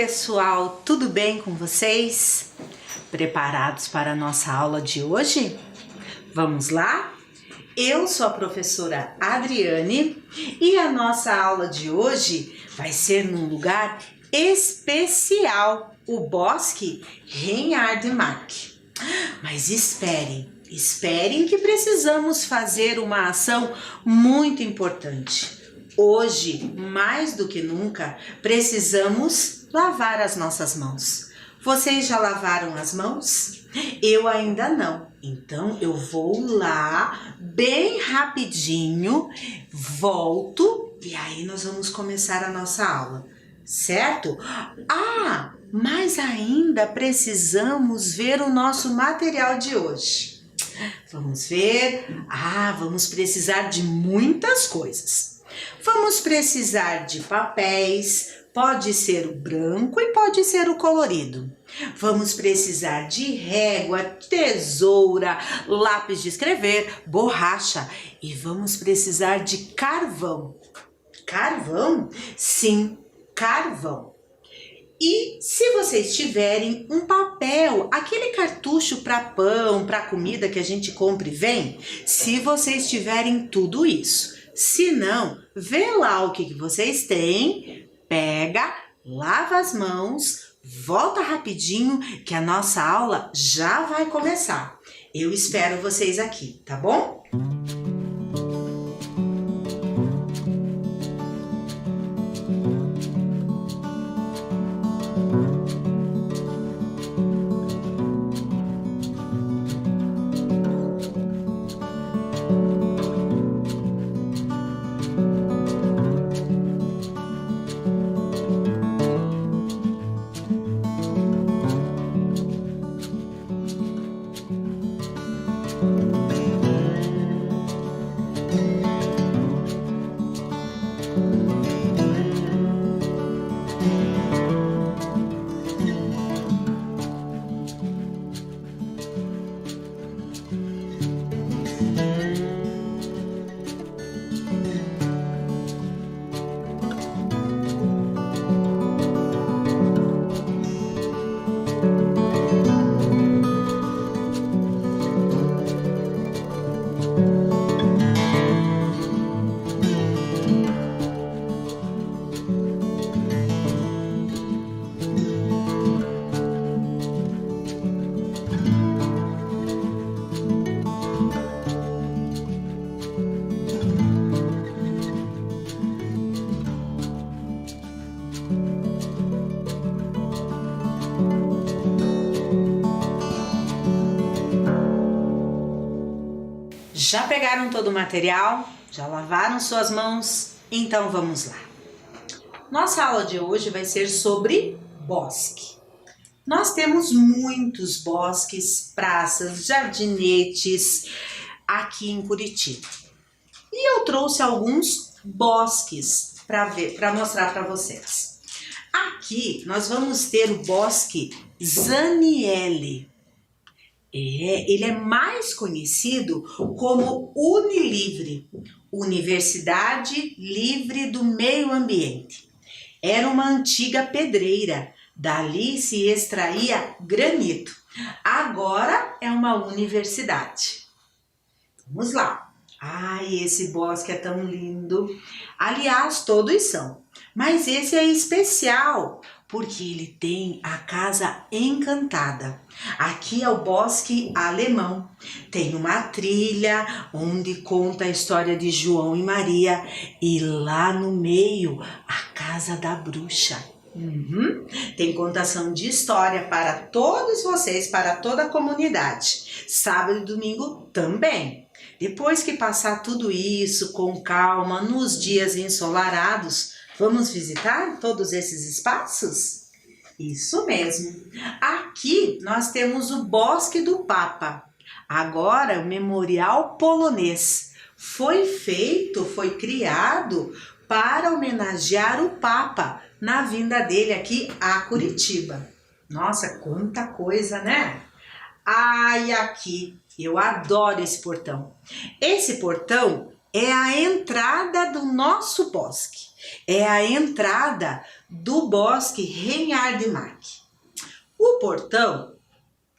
pessoal, tudo bem com vocês? Preparados para a nossa aula de hoje? Vamos lá? Eu sou a professora Adriane e a nossa aula de hoje vai ser num lugar especial, o Bosque Reinhardmark. Mas esperem que precisamos fazer uma ação muito importante. Hoje, mais do que nunca, precisamos lavar as nossas mãos. Vocês já lavaram as mãos? Eu ainda não. Então, eu vou lá bem rapidinho, volto e aí nós vamos começar a nossa aula, certo? Mas ainda precisamos ver o nosso material de hoje. Vamos ver? Vamos precisar de muitas coisas. Vamos precisar de papéis, pode ser o branco e pode ser o colorido. Vamos precisar de régua, tesoura, lápis de escrever, borracha e vamos precisar de carvão. Carvão? Sim, carvão. E se vocês tiverem um papel, aquele cartucho para pão, para comida que a gente compra e vem, se vocês tiverem tudo isso. Se não, vê lá o que vocês têm, pega, lava as mãos, volta rapidinho que a nossa aula já vai começar. Eu espero vocês aqui, tá bom? Já pegaram todo o material? Já lavaram suas mãos? Então vamos lá. Nossa aula de hoje vai ser sobre bosque. Nós temos muitos bosques, praças, jardinetes aqui em Curitiba. E eu trouxe alguns bosques para mostrar para vocês. Aqui nós vamos ter o bosque Zaniele. Ele é mais conhecido como Unilivre, Universidade Livre do Meio Ambiente. Era uma antiga pedreira, dali se extraía granito. Agora é uma universidade. Vamos lá. Esse bosque é tão lindo. Aliás, todos são, mas esse é especial, porque ele tem a Casa Encantada. Aqui é o Bosque Alemão. Tem uma trilha onde conta a história de João e Maria. E lá no meio, a Casa da Bruxa. Tem contação de história para todos vocês, para toda a comunidade. Sábado e domingo também. Depois que passar tudo isso com calma, nos dias ensolarados, vamos visitar todos esses espaços? Isso mesmo. Aqui nós temos o Bosque do Papa. Agora o Memorial Polonês. Foi criado para homenagear o Papa na vinda dele aqui a Curitiba. Nossa, quanta coisa, né? E aqui, eu adoro esse portão. Esse portão é a entrada do nosso bosque. É a entrada do bosque Reinhard Mark. O portão,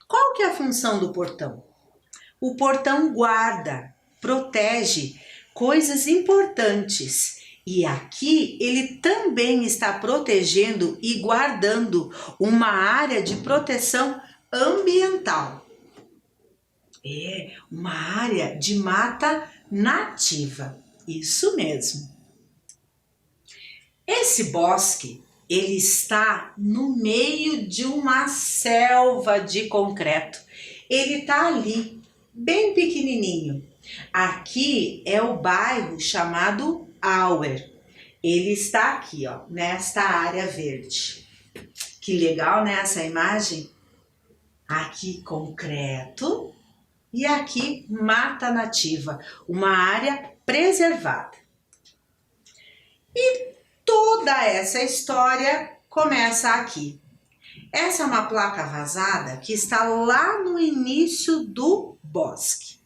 qual que é a função do portão? O portão guarda, protege coisas importantes. E aqui ele também está protegendo e guardando uma área de proteção ambiental. É uma área de mata nativa. Isso mesmo. Esse bosque, ele está no meio de uma selva de concreto. Ele está ali, bem pequenininho. Aqui é o bairro chamado Auer. Ele está aqui, ó, nesta área verde. Que legal, né, essa imagem? Aqui concreto e aqui mata nativa, uma área preservada. E toda essa história começa aqui. Essa é uma placa vazada que está lá no início do bosque.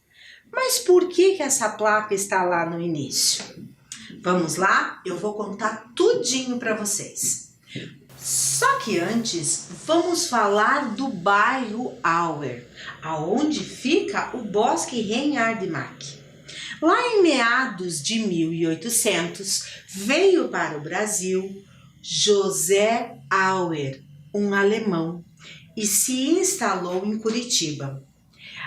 Mas por que essa placa está lá no início? Vamos lá? Eu vou contar tudinho para vocês. Só que antes, vamos falar do bairro Auer, aonde fica o bosque Reinhard Mark. Lá em meados de 1800, veio para o Brasil José Auer, um alemão, e se instalou em Curitiba.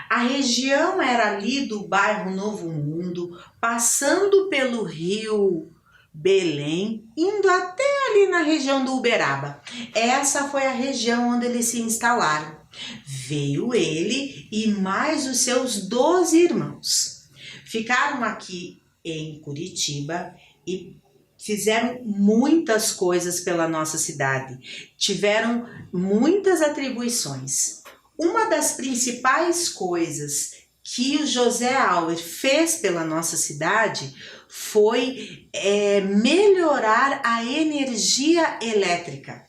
A região era ali do bairro Novo Mundo, passando pelo rio Belém, indo até ali na região do Uberaba. Essa foi a região onde eles se instalaram. Veio ele e mais os seus 12 irmãos. Ficaram aqui em Curitiba e fizeram muitas coisas pela nossa cidade. Tiveram muitas atribuições. Uma das principais coisas que o José Auer fez pela nossa cidade foi melhorar a energia elétrica.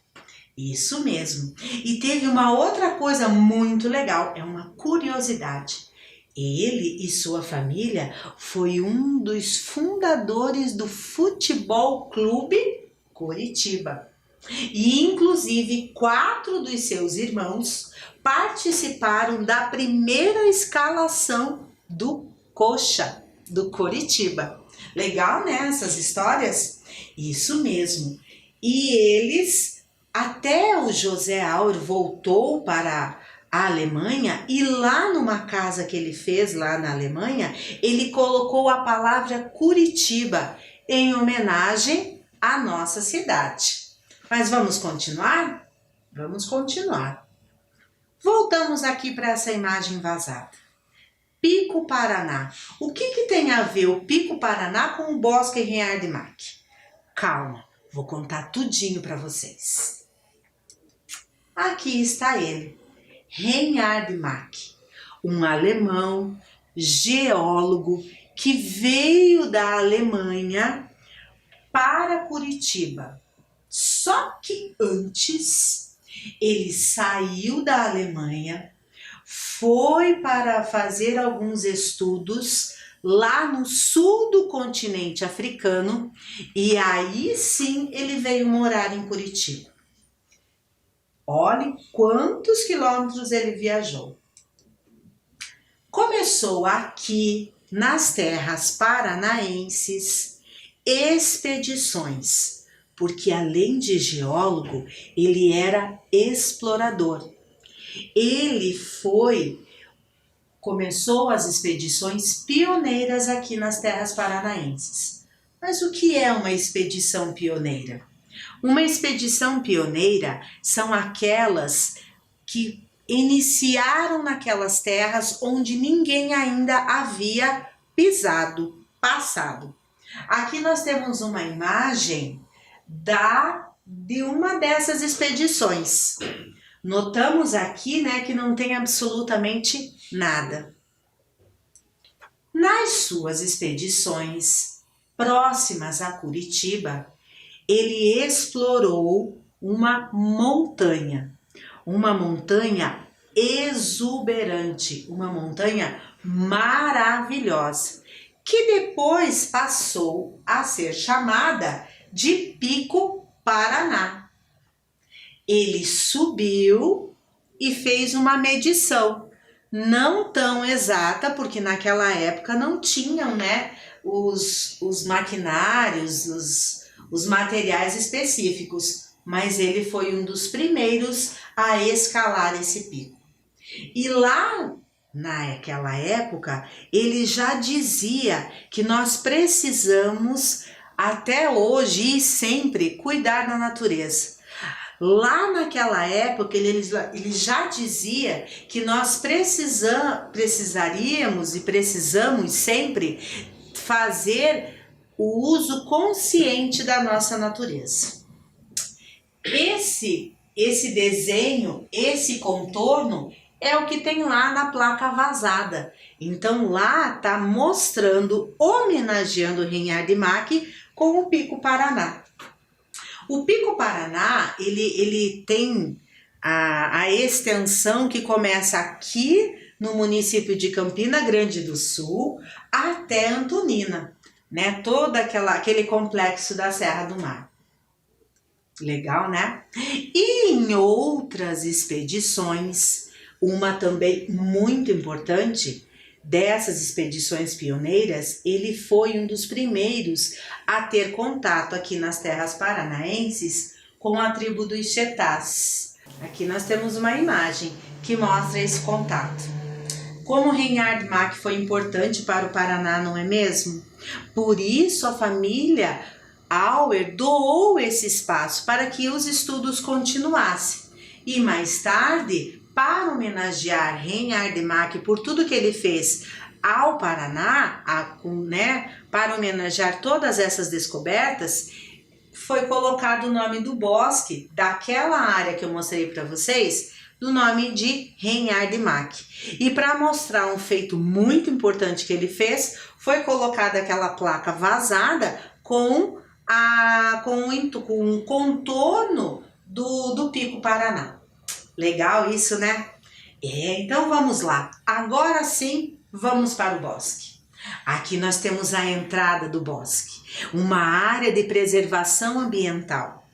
Isso mesmo. E teve uma outra coisa muito legal, é uma curiosidade. Ele e sua família foi um dos fundadores do Futebol Clube Curitiba. E inclusive 4 dos seus irmãos participaram da primeira escalação do Coxa, do Coritiba. Legal, né, essas histórias? Isso mesmo. E eles, até o José Auer voltou para a Alemanha e lá numa casa que ele fez lá na Alemanha, ele colocou a palavra Curitiba em homenagem à nossa cidade. Mas vamos continuar? Vamos continuar. Voltamos aqui para essa imagem vazada. Pico Paraná. O que tem a ver o Pico Paraná com o Bosque Reinhard Mark? Calma, vou contar tudinho para vocês. Aqui está ele, Reinhard Mark, um alemão, geólogo, que veio da Alemanha para Curitiba. Só que antes, ele saiu da Alemanha, foi para fazer alguns estudos lá no sul do continente africano e aí sim ele veio morar em Curitiba. Olhe quantos quilômetros ele viajou. Começou aqui nas terras paranaenses expedições, porque além de geólogo, ele era explorador. Ele começou as expedições pioneiras aqui nas terras paranaenses. Mas o que é uma expedição pioneira? Uma expedição pioneira são aquelas que iniciaram naquelas terras onde ninguém ainda havia passado. Aqui nós temos uma imagem de uma dessas expedições. Notamos aqui, né, que não tem absolutamente nada. Nas suas expedições próximas a Curitiba, ele explorou uma montanha exuberante, uma montanha maravilhosa, que depois passou a ser chamada de Pico Paraná. Ele subiu e fez uma medição, não tão exata, porque naquela época não tinham, né, os maquinários, os materiais específicos, mas ele foi um dos primeiros a escalar esse pico. E lá naquela época, ele já dizia que nós precisamos, até hoje e sempre, cuidar da natureza. Lá naquela época, ele já dizia que nós precisaríamos e precisamos sempre fazer o uso consciente da nossa natureza. Esse desenho, esse contorno, é o que tem lá na placa vazada. Então lá está mostrando, homenageando o Reinhard Mach com o Pico Paraná. O Pico Paraná, ele tem a extensão que começa aqui no município de Campina Grande do Sul até Antonina, né? Todo aquele complexo da Serra do Mar. Legal, né? E em outras expedições, uma também muito importante, dessas expedições pioneiras, ele foi um dos primeiros a ter contato aqui nas terras paranaenses com a tribo dos Chetás. Aqui nós temos uma imagem que mostra esse contato. Como Reinhard Mach foi importante para o Paraná, não é mesmo? Por isso a família Auer doou esse espaço para que os estudos continuassem. E mais tarde, para homenagear Reinhard Mach por tudo que ele fez ao Paraná, para homenagear todas essas descobertas, foi colocado o nome do bosque, daquela área que eu mostrei para vocês, do nome de Reinhard Mach. E para mostrar um feito muito importante que ele fez, foi colocada aquela placa vazada com um contorno do Pico Paraná. Legal isso, né? Então vamos lá. Agora sim, vamos para o bosque. Aqui nós temos a entrada do bosque, uma área de preservação ambiental.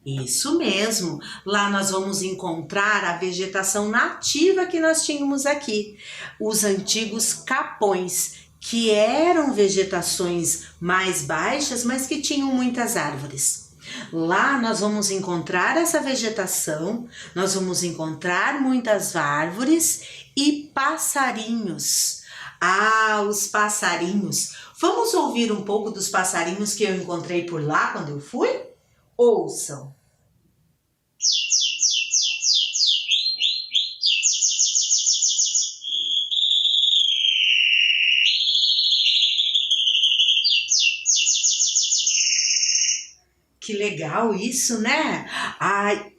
Isso mesmo, lá nós vamos encontrar a vegetação nativa que nós tínhamos aqui, os antigos capões, que eram vegetações mais baixas, mas que tinham muitas árvores. Lá nós vamos encontrar essa vegetação, nós vamos encontrar muitas árvores e passarinhos. Ah, os passarinhos! Vamos ouvir um pouco dos passarinhos que eu encontrei por lá quando eu fui? Ouçam! Que legal isso, né?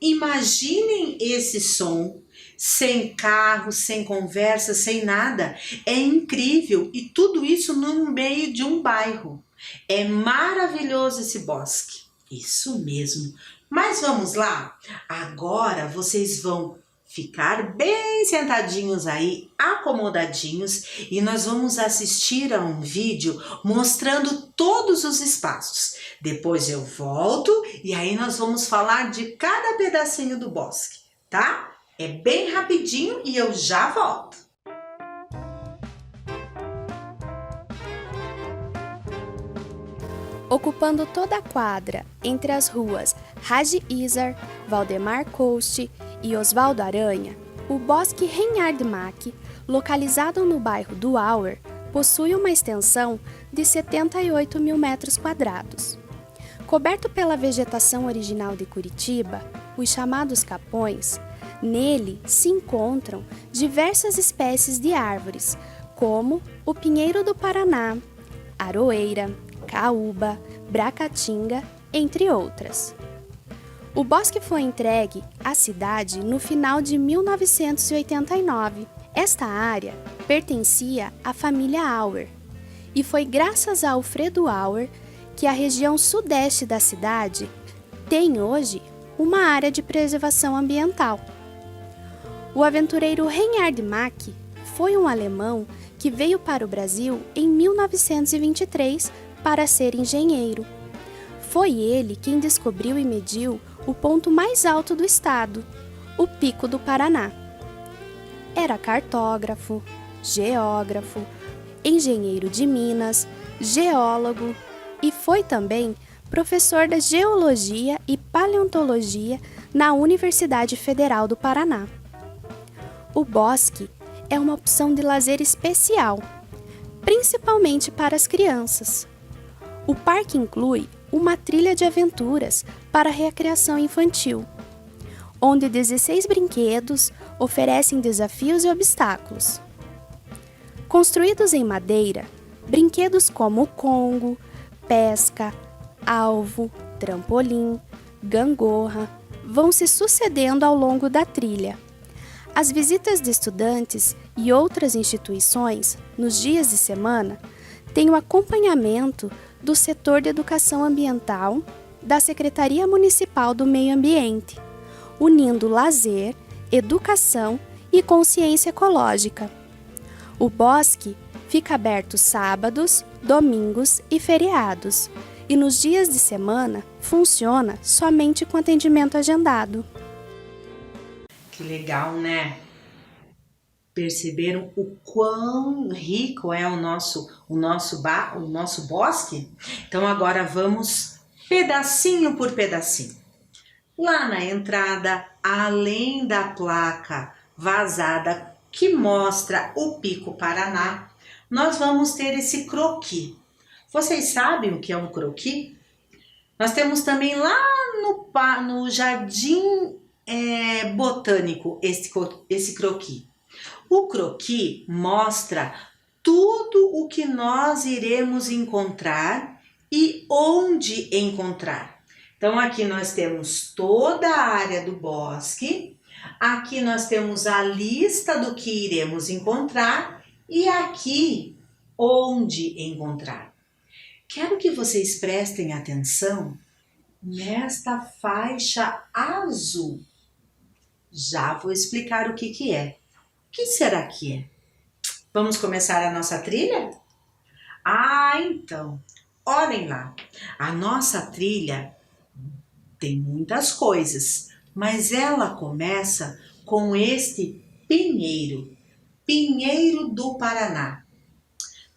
Imaginem esse som, sem carro, sem conversa, sem nada. É incrível, e tudo isso no meio de um bairro. É maravilhoso esse bosque. Isso mesmo. Mas vamos lá? Agora vocês vão ficar bem sentadinhos aí, acomodadinhos, e nós vamos assistir a um vídeo mostrando todos os espaços. Depois eu volto e aí nós vamos falar de cada pedacinho do bosque, tá? É bem rapidinho e eu já volto. Ocupando toda a quadra, entre as ruas Haji Izar, Valdemar Coast e Osvaldo Aranha, o Bosque Reinhard Mach, localizado no bairro do Auer, possui uma extensão de 78 mil metros quadrados. Coberto pela vegetação original de Curitiba, os chamados capões, nele se encontram diversas espécies de árvores, como o pinheiro do Paraná, aroeira, caúba, bracatinga, entre outras. O bosque foi entregue à cidade no final de 1989. Esta área pertencia à família Auer e foi graças a Alfredo Auer que a região sudeste da cidade tem hoje uma área de preservação ambiental. O aventureiro Reinhard Mach foi um alemão que que veio para o Brasil em 1923 para ser engenheiro. Foi ele quem descobriu e mediu o ponto mais alto do estado, o Pico do Paraná. Era cartógrafo, geógrafo, engenheiro de minas, geólogo e foi também professor de Geologia e Paleontologia na Universidade Federal do Paraná. O bosque é uma opção de lazer especial, principalmente para as crianças. O parque inclui uma trilha de aventuras para recreação infantil, onde 16 brinquedos oferecem desafios e obstáculos. Construídos em madeira, brinquedos como o Congo, pesca, alvo, trampolim, gangorra vão se sucedendo ao longo da trilha. As visitas de estudantes e outras instituições, nos dias de semana, têm o acompanhamento do setor de educação ambiental da Secretaria Municipal do Meio Ambiente, unindo lazer, educação e consciência ecológica. O bosque fica aberto sábados, domingos e feriados, e nos dias de semana funciona somente com atendimento agendado. Que legal, né? Perceberam o quão rico é o nosso bosque? Então agora vamos pedacinho por pedacinho. Lá na entrada, além da placa vazada que mostra o Pico Paraná, nós vamos ter esse croquis. Vocês sabem o que é um croquis? Nós temos também lá no Jardim Botânico esse croquis. O croquis mostra tudo o que nós iremos encontrar e onde encontrar. Então aqui nós temos toda a área do bosque, aqui nós temos a lista do que iremos encontrar e aqui onde encontrar. Quero que vocês prestem atenção nesta faixa azul. Já vou explicar o que é. O que será que é? Vamos começar a nossa trilha? Então, olhem lá. A nossa trilha tem muitas coisas, mas ela começa com este pinheiro, Pinheiro do Paraná.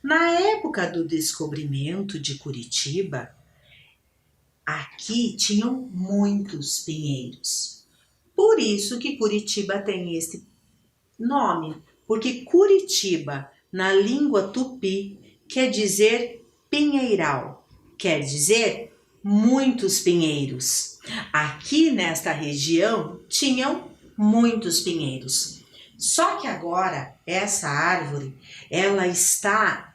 Na época do descobrimento de Curitiba, aqui tinham muitos pinheiros. Por isso que Curitiba tem este nome, porque Curitiba, na língua tupi, quer dizer pinheiral, quer dizer muitos pinheiros. Aqui nesta região tinham muitos pinheiros. Só que agora essa árvore, ela está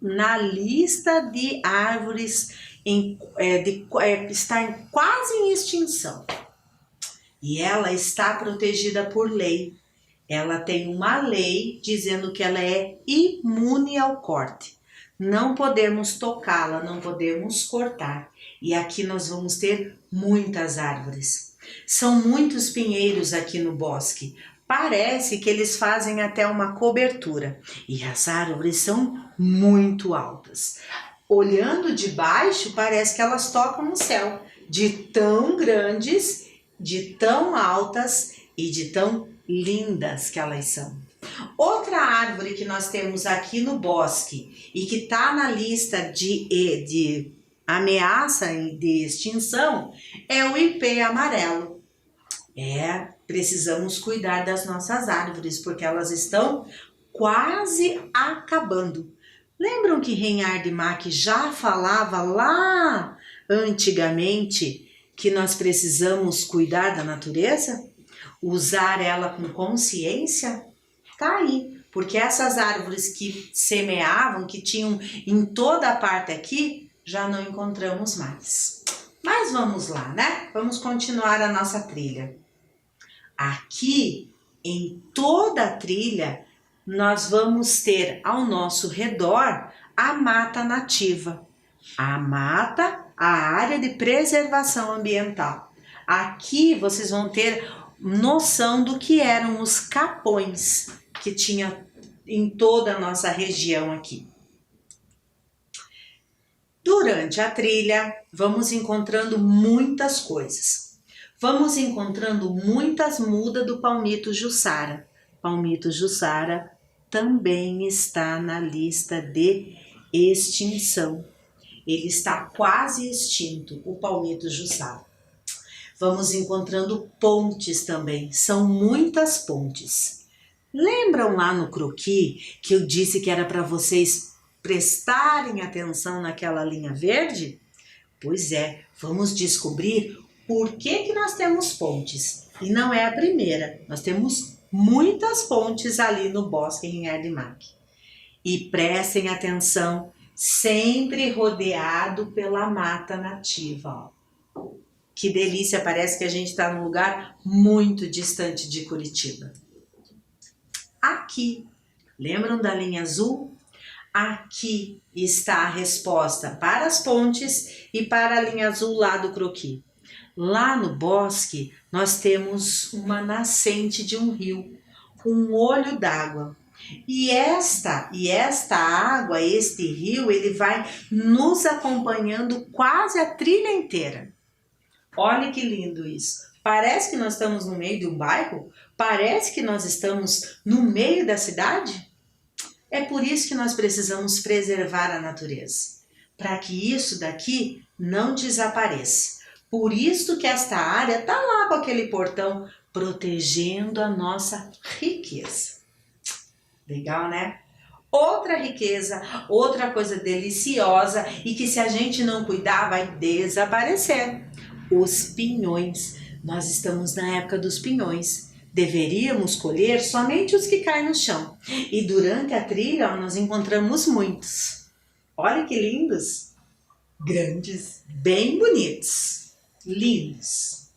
na lista de árvores está quase em extinção. E ela está protegida por lei. Ela tem uma lei dizendo que ela é imune ao corte. Não podemos tocá-la, não podemos cortar. E aqui nós vamos ter muitas árvores. São muitos pinheiros aqui no bosque. Parece que eles fazem até uma cobertura. E as árvores são muito altas. Olhando de baixo, parece que elas tocam no céu. De tão grandes, de tão altas e de tão lindas que elas são. Outra árvore que nós temos aqui no bosque e que está na lista de ameaça de extinção é o ipê amarelo. Precisamos cuidar das nossas árvores porque elas estão quase acabando. Lembram que Reinhard Mach já falava lá antigamente que nós precisamos cuidar da natureza? Usar ela com consciência? Tá aí, porque essas árvores que semeavam, que tinham em toda a parte aqui, já não encontramos mais. Mas vamos lá, né? Vamos continuar a nossa trilha. Aqui, em toda a trilha, nós vamos ter ao nosso redor a mata nativa. A mata, a área de preservação ambiental. Aqui vocês vão ter noção do que eram os capões, que tinha em toda a nossa região aqui. Durante a trilha, vamos encontrando muitas coisas. Vamos encontrando muitas mudas do palmito Jussara. Palmito Jussara também está na lista de extinção. Ele está quase extinto, o palmito Jussara. Vamos encontrando pontes também, são muitas pontes. Lembram lá no croquis que eu disse que era para vocês prestarem atenção naquela linha verde? Pois é, vamos descobrir por que nós temos pontes. E não é a primeira, nós temos muitas pontes ali no Bosque Renhard de Mack. E prestem atenção, sempre rodeado pela mata nativa. Ó. Que delícia, parece que a gente está num lugar muito distante de Curitiba. Aqui, lembram da linha azul? Aqui está a resposta para as pontes e para a linha azul lá do croquis. Lá no bosque, nós temos uma nascente de um rio, um olho d'água. E esta água, este rio, ele vai nos acompanhando quase a trilha inteira. Olha que lindo isso. Parece que nós estamos no meio de um bairro? Parece que nós estamos no meio da cidade? É por isso que nós precisamos preservar a natureza, para que isso daqui não desapareça. Por isso que esta área está lá com aquele portão, protegendo a nossa riqueza. Legal, né? Outra riqueza, outra coisa deliciosa e que se a gente não cuidar vai desaparecer. Os pinhões. Nós estamos na época dos pinhões. Deveríamos colher somente os que caem no chão. E durante a trilha nós encontramos muitos. Olha que lindos! Grandes, bem bonitos, lindos.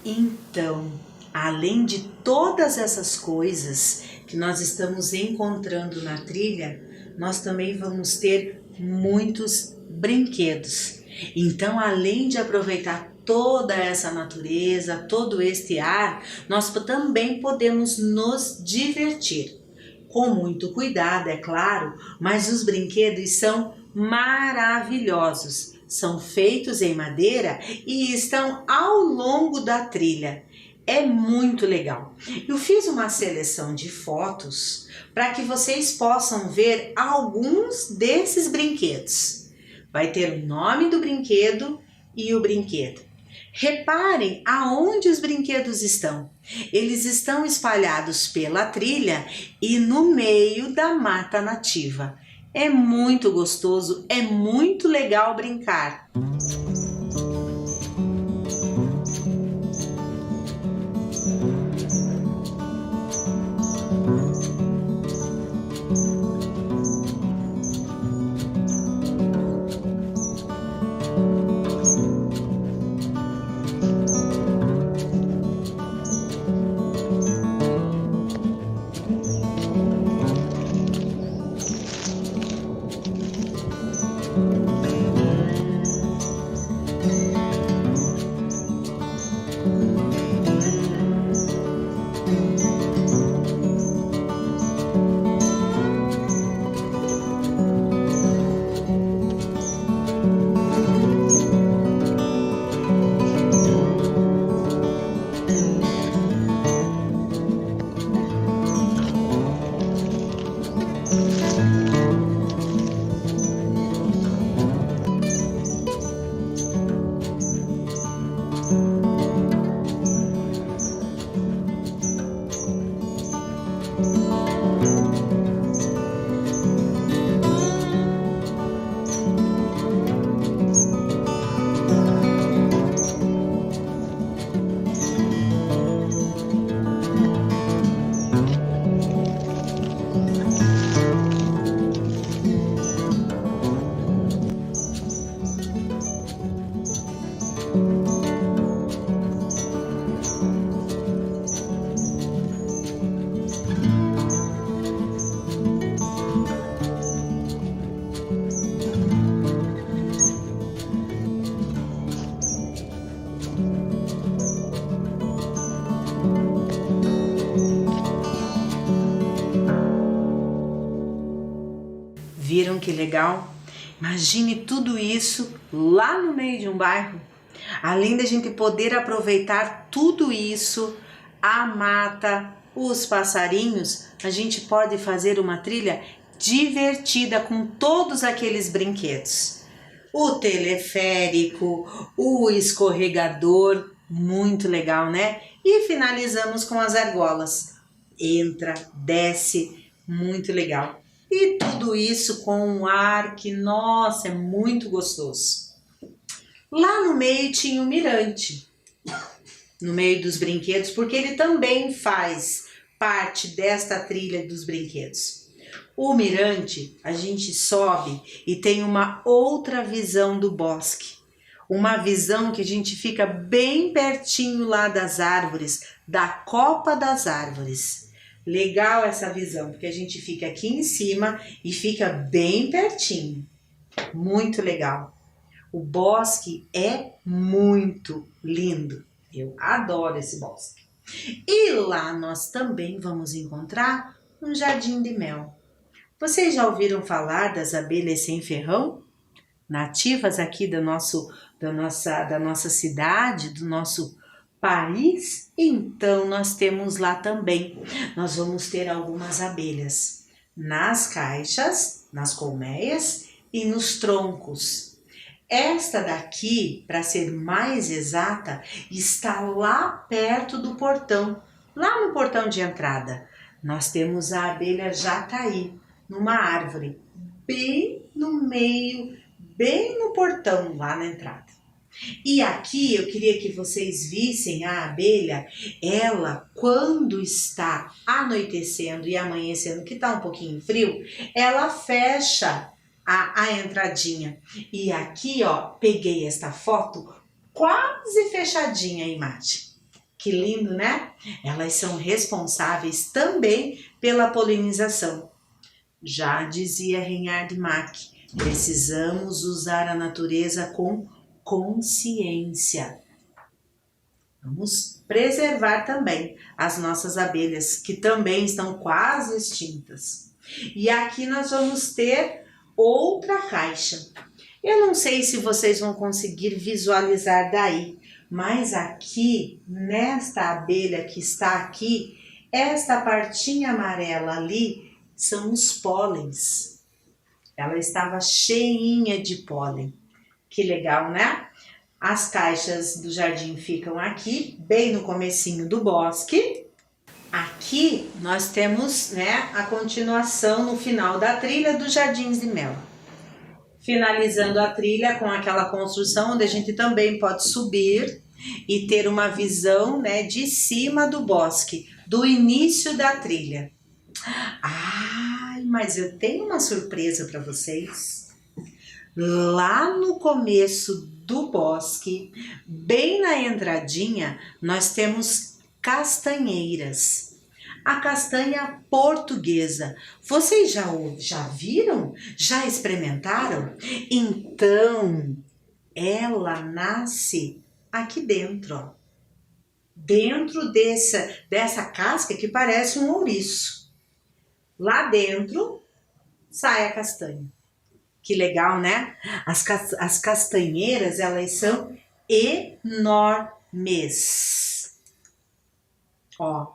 Então, além de todas essas coisas que nós estamos encontrando na trilha, nós também vamos ter muitos brinquedos. Então, além de aproveitar toda essa natureza, todo este ar, nós também podemos nos divertir. Com muito cuidado, é claro, mas os brinquedos são maravilhosos. São feitos em madeira e estão ao longo da trilha. É muito legal. Eu fiz uma seleção de fotos para que vocês possam ver alguns desses brinquedos. Vai ter o nome do brinquedo e o brinquedo. Reparem aonde os brinquedos estão. Eles estão espalhados pela trilha e no meio da mata nativa. É muito gostoso, é muito legal brincar. Viram que legal? Imagine tudo isso lá no meio de um bairro. Além da gente poder aproveitar tudo isso, a mata, os passarinhos, a gente pode fazer uma trilha divertida com todos aqueles brinquedos. O teleférico, o escorregador, muito legal, né? E finalizamos com as argolas. Entra, desce, muito legal. E tudo isso com um ar que, nossa, é muito gostoso. Lá no meio tinha o mirante, no meio dos brinquedos, porque ele também faz parte desta trilha dos brinquedos. O mirante, a gente sobe e tem uma outra visão do bosque. Uma visão que a gente fica bem pertinho lá das árvores, da copa das árvores. Legal essa visão, porque a gente fica aqui em cima e fica bem pertinho. Muito legal. O bosque é muito lindo. Eu adoro esse bosque. E lá nós também vamos encontrar um jardim de mel. Vocês já ouviram falar das abelhas sem ferrão? Nativas aqui da nossa cidade, do nosso país? Então nós temos lá também. Nós vamos ter algumas abelhas nas caixas, nas colmeias e nos troncos. Esta daqui, para ser mais exata, está lá perto do portão, lá no portão de entrada. Nós temos a abelha jataí, numa árvore, bem no meio, bem no portão, lá na entrada. E aqui eu queria que vocês vissem a abelha, ela quando está anoitecendo e amanhecendo, que está um pouquinho frio, ela fecha a entradinha. E aqui, ó, peguei esta foto quase fechadinha a imagem. Que lindo, né? Elas são responsáveis também pela polinização. Já dizia Reinhard Mack, precisamos usar a natureza com consciência. Vamos preservar também as nossas abelhas, que também estão quase extintas. E aqui nós vamos ter outra caixa. Eu não sei se vocês vão conseguir visualizar daí, mas aqui, nesta abelha que está aqui, esta partinha amarela ali são os pólens. Ela estava cheinha de pólen. Que legal, né? As caixas do jardim ficam aqui, bem no comecinho do bosque. Aqui nós temos, né, a continuação no final da trilha dos Jardins de Mel. Finalizando a trilha com aquela construção onde a gente também pode subir e ter uma visão, né, de cima do bosque, do início da trilha. Ai, mas eu tenho uma surpresa para vocês. Lá no começo do bosque, bem na entradinha, nós temos castanheiras. A castanha portuguesa. Vocês já viram? Já experimentaram? Então, ela nasce aqui dentro, ó. Dentro dessa casca que parece um ouriço. Lá dentro sai a castanha. Que legal, né? As castanheiras, elas são enormes. Ó,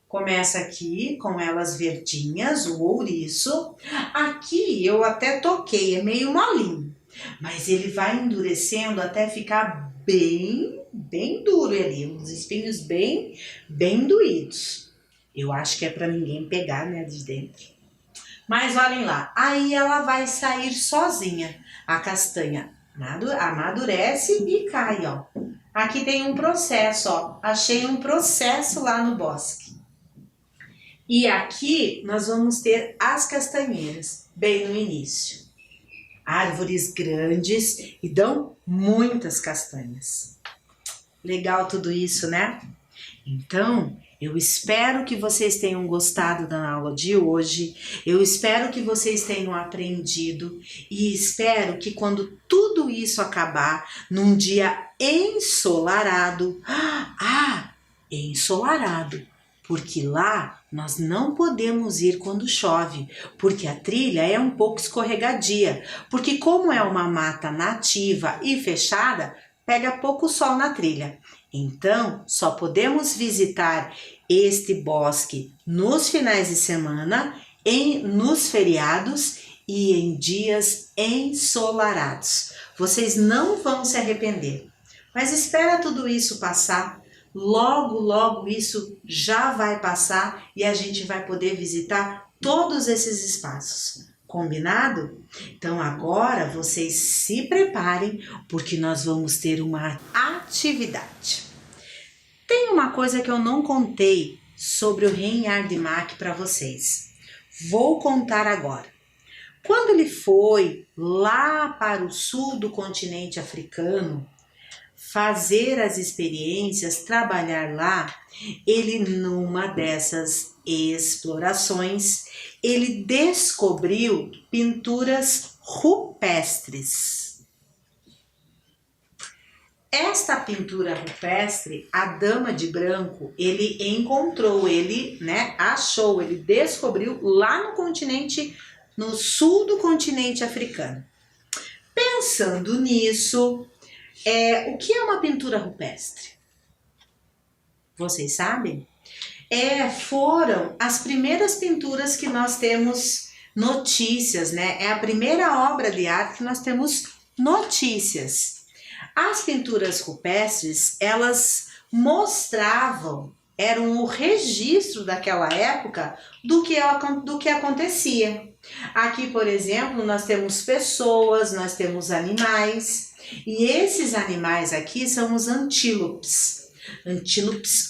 começa aqui com elas verdinhas, o ouriço. Aqui eu até toquei, é meio molinho. Mas ele vai endurecendo até ficar bem duro ali. Uns espinhos bem doídos. Eu acho que é para ninguém pegar, né, de dentro. Mas olhem lá, aí ela vai sair sozinha. A castanha amadurece e cai, ó. Aqui tem um processo, ó. Achei um processo lá no bosque. E aqui nós vamos ter as castanheiras, bem no início. Árvores grandes e dão muitas castanhas. Legal tudo isso, né? Então, eu espero que vocês tenham gostado da aula de hoje, eu espero que vocês tenham aprendido e espero que quando tudo isso acabar, num dia ensolarado, ensolarado, porque lá nós não podemos ir quando chove, porque a trilha é um pouco escorregadia, porque como é uma mata nativa e fechada, pega pouco sol na trilha. Então, só podemos visitar este bosque nos finais de semana, nos feriados e em dias ensolarados. Vocês não vão se arrepender. Mas espera tudo isso passar. Logo, logo isso já vai passar e a gente vai poder visitar todos esses espaços. Combinado? Então agora vocês se preparem porque nós vamos ter uma atividade. Tem uma coisa que eu não contei sobre o rei Ardimach para vocês. Vou contar agora. Quando ele foi lá para o sul do continente africano, fazer as experiências, trabalhar lá, ele numa dessas explorações, ele descobriu pinturas rupestres. Esta pintura rupestre, a Dama de Branco, ele encontrou, ele achou, ele descobriu lá no continente, no sul do continente africano. Pensando nisso, o que é uma pintura rupestre? Vocês sabem? Foram as primeiras pinturas que nós temos notícias, É a primeira obra de arte que nós temos notícias. As pinturas rupestres, elas mostravam, eram o registro daquela época do que acontecia. Aqui, por exemplo, nós temos pessoas, nós temos animais, e esses animais aqui são os antílopes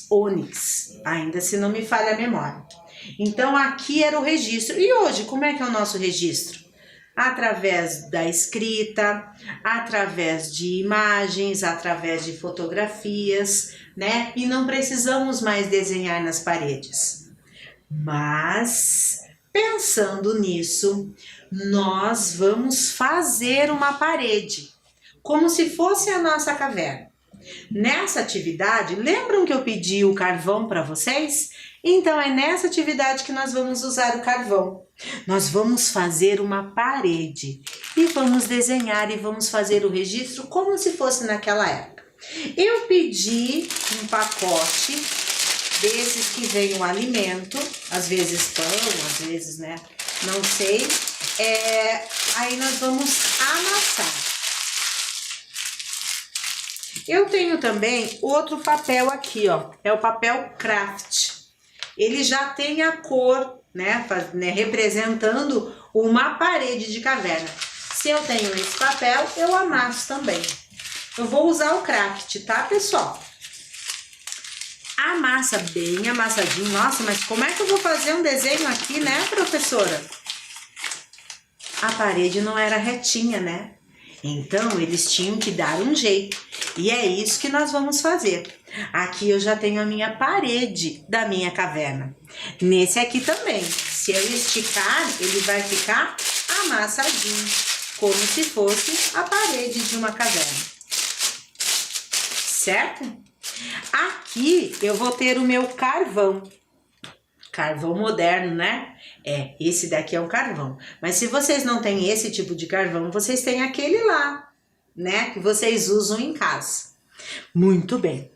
ônix, ainda se não me falha a memória. Então aqui era o registro. E hoje, como é que é o nosso registro? Através da escrita, através de imagens, através de fotografias, E não precisamos mais desenhar nas paredes. Mas, pensando nisso, nós vamos fazer uma parede, como se fosse a nossa caverna. Nessa atividade, lembram que eu pedi o carvão para vocês? Então é nessa atividade que nós vamos usar o carvão. Nós vamos fazer uma parede e vamos desenhar e vamos fazer o registro como se fosse naquela época. Eu pedi um pacote desses que vem um alimento, às vezes pão, às vezes, não sei. Aí nós vamos amassar. Eu tenho também outro papel aqui, é o papel craft. Ele já tem a cor, representando uma parede de caverna. Se eu tenho esse papel, eu amasso também. Eu vou usar o craft, tá, pessoal? Amassa bem amassadinho. Nossa, mas como é que eu vou fazer um desenho aqui, professora? A parede não era retinha, Então, eles tinham que dar um jeito. E é isso que nós vamos fazer. Aqui eu já tenho a minha parede da minha caverna. Nesse aqui também. Se eu esticar, ele vai ficar amassadinho, como se fosse a parede de uma caverna. Certo? Aqui eu vou ter o meu carvão. Carvão moderno, esse daqui é um carvão. Mas se vocês não têm esse tipo de carvão, vocês têm aquele lá, que vocês usam em casa. Muito bem.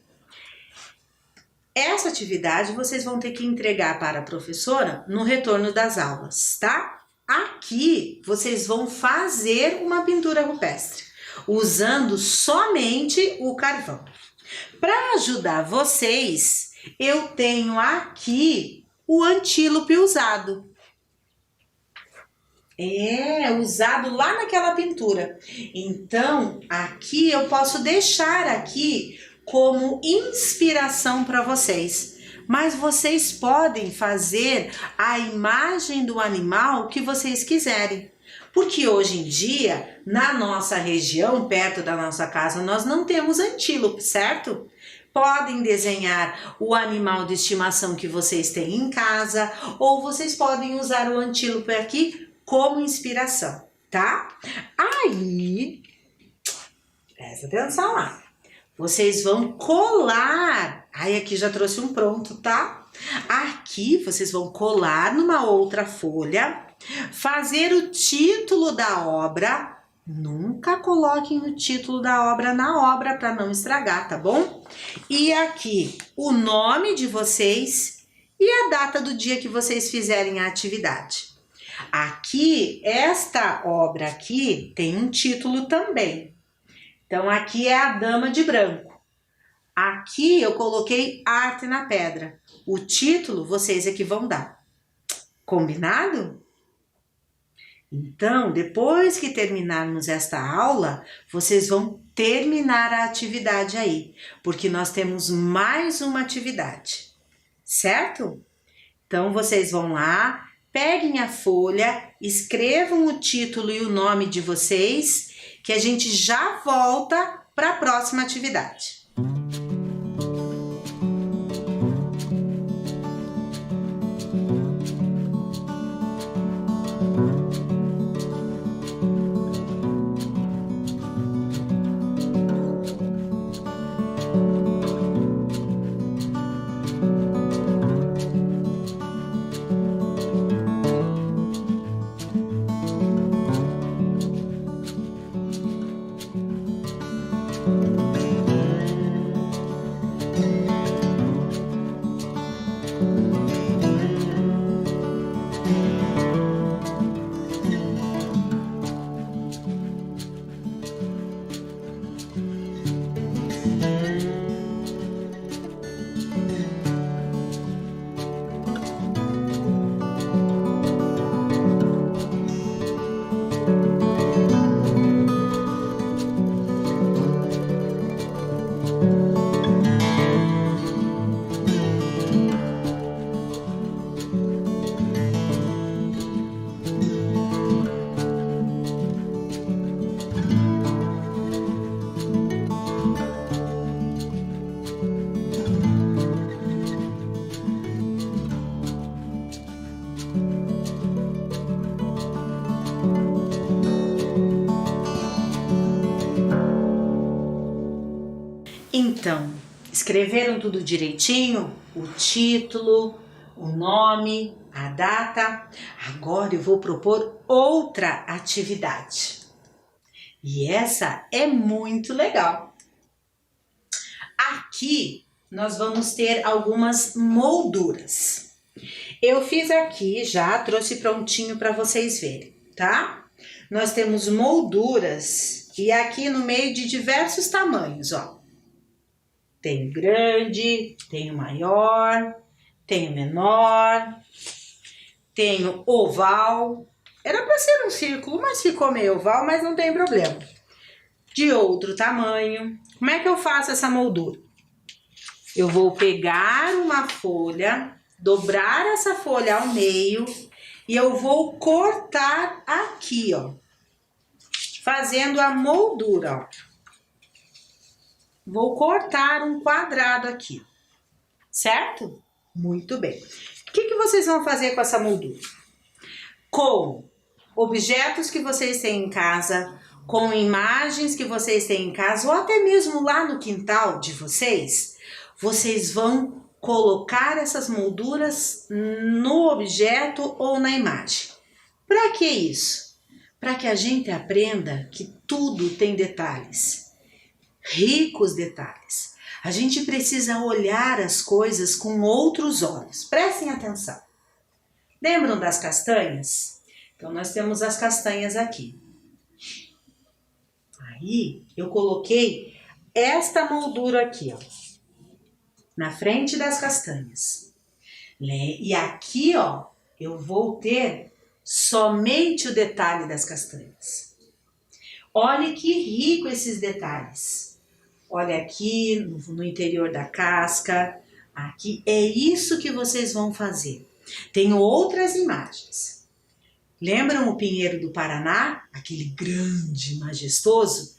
Essa atividade vocês vão ter que entregar para a professora no retorno das aulas, tá? Aqui vocês vão fazer uma pintura rupestre, usando somente o carvão. Para ajudar vocês, eu tenho aqui o antílope usado. Usado lá naquela pintura. Então, aqui eu posso deixar aqui como inspiração para vocês. Mas vocês podem fazer a imagem do animal que vocês quiserem. Porque hoje em dia, na nossa região, perto da nossa casa, nós não temos antílope, certo? Podem desenhar o animal de estimação que vocês têm em casa, ou vocês podem usar o antílope aqui como inspiração, tá? Aí, presta atenção lá. Vocês vão colar. Aí aqui já trouxe um pronto, tá? Aqui vocês vão colar numa outra folha, fazer o título da obra. Nunca coloquem o título da obra na obra para não estragar, tá bom? E aqui o nome de vocês e a data do dia que vocês fizerem a atividade. Aqui, esta obra aqui tem um título também. Então, aqui é a Dama de Branco. Aqui eu coloquei Arte na Pedra. O título vocês é que vão dar. Combinado? Então, depois que terminarmos esta aula, vocês vão terminar a atividade aí, porque nós temos mais uma atividade, certo? Então, vocês vão lá, peguem a folha, escrevam o título e o nome de vocês, que a gente já volta para a próxima atividade. Então, escreveram tudo direitinho? O título, o nome, a data? Agora eu vou propor outra atividade. E essa é muito legal. Aqui nós vamos ter algumas molduras. Eu fiz aqui, já trouxe prontinho para vocês verem, tá? Nós temos molduras e aqui no meio de diversos tamanhos, ó. Tem o grande, tem o maior, tem o menor, tem o oval. Era para ser um círculo, mas ficou meio oval, mas não tem problema. De outro tamanho. Como é que eu faço essa moldura? Eu vou pegar uma folha, dobrar essa folha ao meio e eu vou cortar aqui, ó. Fazendo a moldura, ó. Vou cortar um quadrado aqui, certo? Muito bem. O que vocês vão fazer com essa moldura? Com objetos que vocês têm em casa, com imagens que vocês têm em casa, ou até mesmo lá no quintal de vocês, vocês vão colocar essas molduras no objeto ou na imagem. Para que isso? Para que a gente aprenda que tudo tem detalhes. Ricos detalhes. A gente precisa olhar as coisas com outros olhos. Prestem atenção. Lembram das castanhas? Então, nós temos as castanhas aqui. Aí, eu coloquei esta moldura aqui, ó, na frente das castanhas. E aqui, ó, eu vou ter somente o detalhe das castanhas. Olha que rico esses detalhes. Olha aqui no interior da casca, aqui, é isso que vocês vão fazer. Tenho outras imagens. Lembram o pinheiro do Paraná? Aquele grande, majestoso?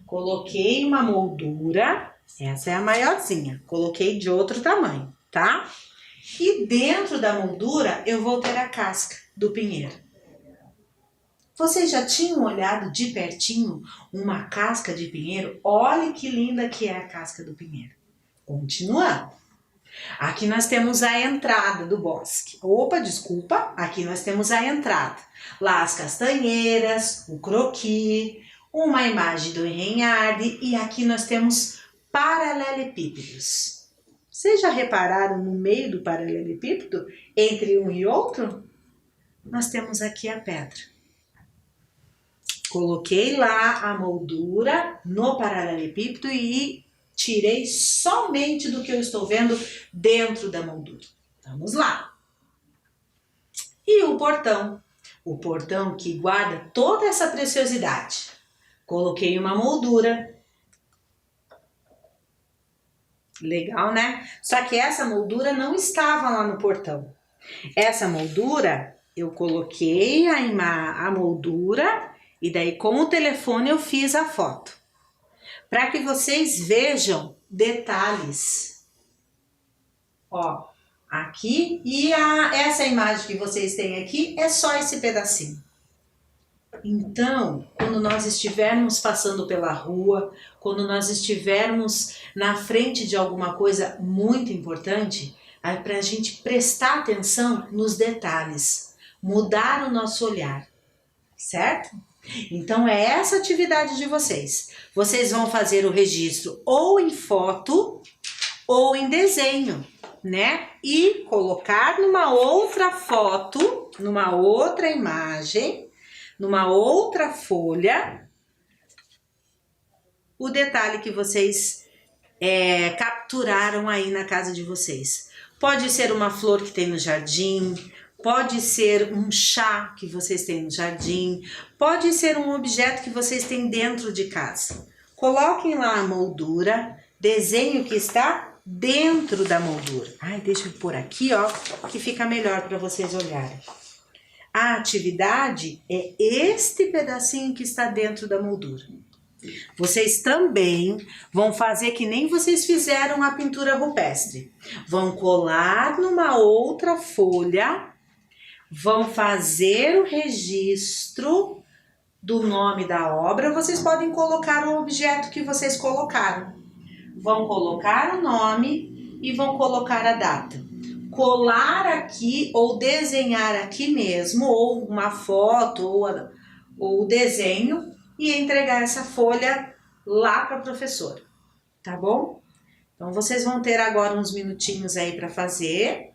Coloquei uma moldura, essa é a maiorzinha, coloquei de outro tamanho, tá? E dentro da moldura eu vou ter a casca do pinheiro. Vocês já tinham olhado de pertinho uma casca de pinheiro? Olha que linda que é a casca do pinheiro. Continuando. Aqui nós temos a entrada do bosque. Opa, desculpa, aqui nós temos a entrada. Lá as castanheiras, o croquis, uma imagem do Renhard e aqui nós temos paralelepípedos. Vocês já repararam no meio do paralelepípedo, entre um e outro? Nós temos aqui a pedra. Coloquei lá a moldura no paralelepípedo e tirei somente do que eu estou vendo dentro da moldura. Vamos lá. E o portão que guarda toda essa preciosidade. Coloquei uma moldura. Legal, né? Só que essa moldura não estava lá no portão. Essa moldura, eu coloquei a moldura e daí com o telefone eu fiz a foto. Para que vocês vejam detalhes. Ó, aqui e essa imagem que vocês têm aqui é só esse pedacinho. Então, quando nós estivermos passando pela rua, quando nós estivermos na frente de alguma coisa muito importante, é para a gente prestar atenção nos detalhes, mudar o nosso olhar, certo? Então é essa atividade de vocês. Vocês vão fazer o registro ou em foto ou em desenho, né? E colocar numa outra foto, numa outra imagem, numa outra folha, o detalhe que vocês capturaram aí na casa de vocês. Pode ser uma flor que tem no jardim, pode ser um chá que vocês têm no jardim, pode ser um objeto que vocês têm dentro de casa. Coloquem lá a moldura, desenho que está dentro da moldura. Ai, deixa eu pôr aqui, ó, que fica melhor para vocês olharem. A atividade é este pedacinho que está dentro da moldura. Vocês também vão fazer que nem vocês fizeram a pintura rupestre. Vão colar numa outra folha, vão fazer o registro do nome da obra. Vocês podem colocar o objeto que vocês colocaram. Vão colocar o nome e vão colocar a data. Colar aqui ou desenhar aqui mesmo, ou uma foto, ou o desenho, e entregar essa folha lá para a professora, tá bom? Então, vocês vão ter agora uns minutinhos aí para fazer.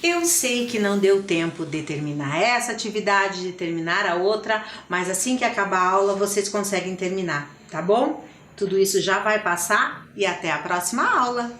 Eu sei que não deu tempo de terminar essa atividade, de terminar a outra, mas assim que acabar a aula vocês conseguem terminar, tá bom? Tudo isso já vai passar e até a próxima aula!